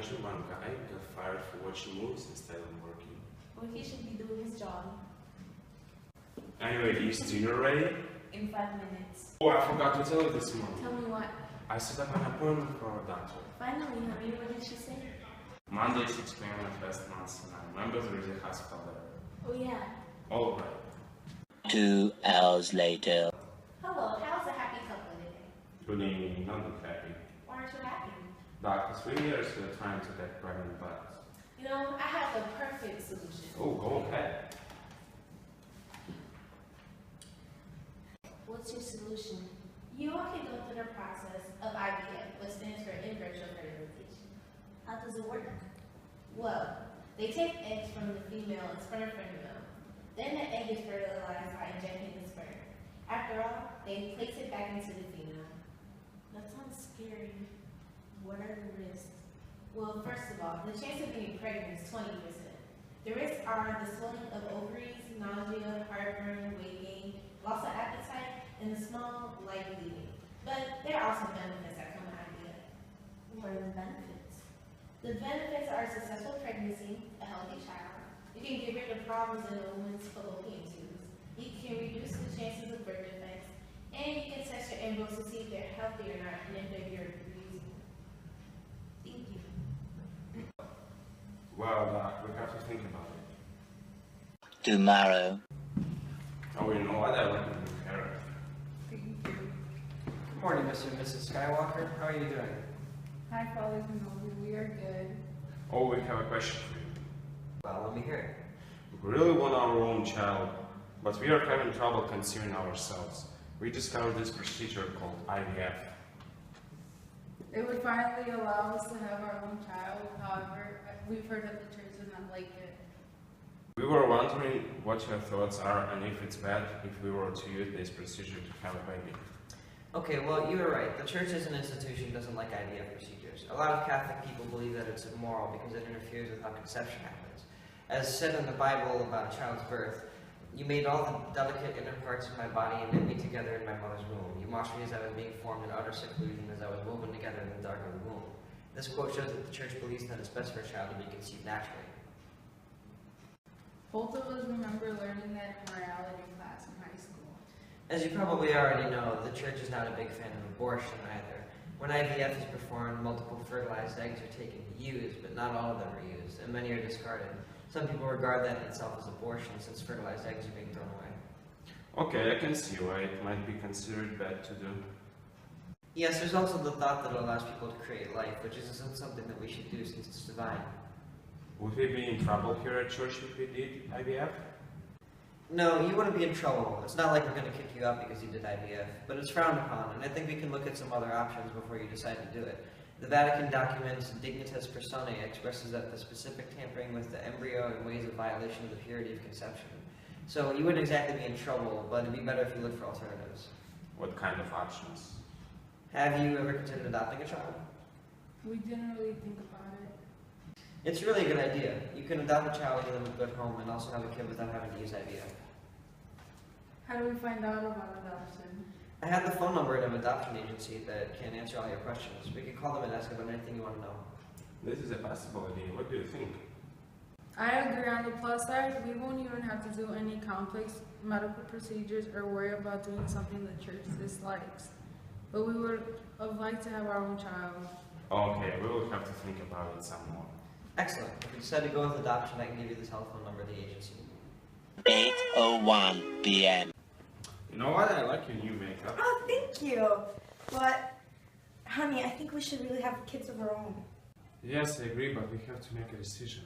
imagine one guy got fired for watching movies instead of working? Well, he should be doing his job. Anyway, is dinner ready? In 5 minutes. Oh, I forgot to tell you this morning. Tell me what? I set up an appointment for a doctor. Finally, honey, what did she say? Monday, 6 p.m. at West Monson. I remember there is a hospital there. Oh, yeah. All right. 2 hours later. Hello, how's a happy couple today? Good evening, not that happy. Why aren't you happy? Doctor, 3 years we're trying to get pregnant, but... You know, I have the perfect solution. Oh, go ahead. What's your solution? You all can go through the process of IVF, which stands for in vitro fertilization. How does it work? Well, they take eggs from the female and sperm from the male. Then the egg is fertilized by injecting the sperm. After all, they place it back into the female. That sounds scary. What are the risks? Well, first of all, the chance of being pregnant is 20%. The risks are the swelling of ovaries, nausea, heartburn, weight gain, loss of appetite, and the small, light bleeding. But there are also benefits that come with IVF. What are the benefits? The benefits are a successful pregnancy, a healthy child. You can get rid of problems in a woman's fallopian tubes. You can reduce the chances of birth defects, and you can test your embryos to see if they're healthy or not, and if they're reproducing. Thank you. Well, Doc, we have to think about it. Tomorrow. Oh, you know what? I like to do carrot. Thank you. Good morning, Mr. and Mrs. Skywalker. How are you doing? Hi, Father Kenobi. We are good. Oh, we have a question for you. Well, let me hear it. We really want our own child, but we are having trouble conceiving ourselves. We discovered this procedure called IVF. It would finally allow us to have our own child. However, we've heard that the church does not like it. We were wondering what your thoughts are and if it's bad if we were to use this procedure to have a baby. Okay, well, you were right. The church as an institution doesn't like IVF procedures. A lot of Catholic people believe that it's immoral because it interferes with how conception happens. As said in the Bible about a child's birth, you made all the delicate inner parts of my body and knit me together in my mother's womb. You watched me as I was being formed in utter seclusion as I was woven together in the dark of the womb. This quote shows that the church believes that it's best for a child to be conceived naturally. Both of us remember learning that in morality class in high school. As you probably already know, the church is not a big fan of abortion either. When IVF is performed, multiple fertilized eggs are taken to use, but not all of them are used, and many are discarded. Some people regard that in itself as abortion, since fertilized eggs are being thrown away. Okay, I can see why it might be considered bad to do. Yes, there's also the thought that it allows people to create life, which isn't something that we should do since it's divine. Would we be in trouble here at church if we did IVF? No, you wouldn't be in trouble. It's not like we're going to kick you out because you did IVF, but it's frowned upon, and I think we can look at some other options before you decide to do it. The Vatican document Dignitas Personae expresses that the specific tampering with the embryo in ways of violation of the purity of conception. So you wouldn't exactly be in trouble, but it'd be better if you looked for alternatives. What kind of options? Have you ever considered adopting a child? We didn't really think about it. It's really a good idea. You can adopt a child, give them a good home, and also have a kid without having to use IVF. How do we find out about adoption? I have the phone number of an adoption agency that can answer all your questions. We can call them and ask about anything you want to know. This is a possibility. What do you think? I agree. On the plus side, we won't even have to do any complex medical procedures or worry about doing something the church dislikes. But we would have liked to have our own child. Okay, we will have to think about it some more. Excellent. If you decide to go with adoption, I can give you the telephone number of the agency. 8:01 p.m. You know what? I like your new makeup. Oh, thank you. But, honey, I think we should really have kids of our own. Yes, I agree, but we have to make a decision.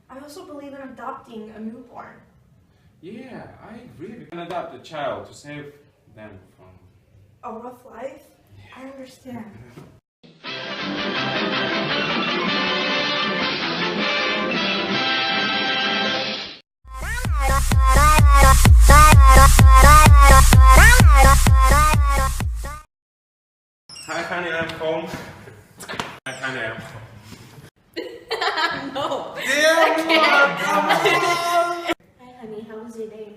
I also believe in adopting a newborn. Yeah, I agree. We can adopt a child to save them from... A rough life? I understand. Hi, honey, I'm home. Hi, honey, I'm home. No. Damn, Mom, come on! Hi, honey. How was your day?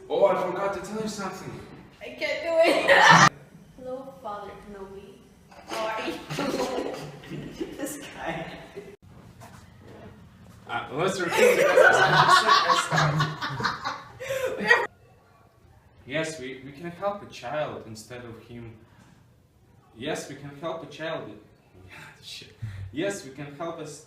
Oh, I forgot to tell you something. I can't do it. Hello, Father Kenobi. How are you? Let's repeat because I Yes, we can help a child instead of him. Yes, we can help a child. Yes, we can help us.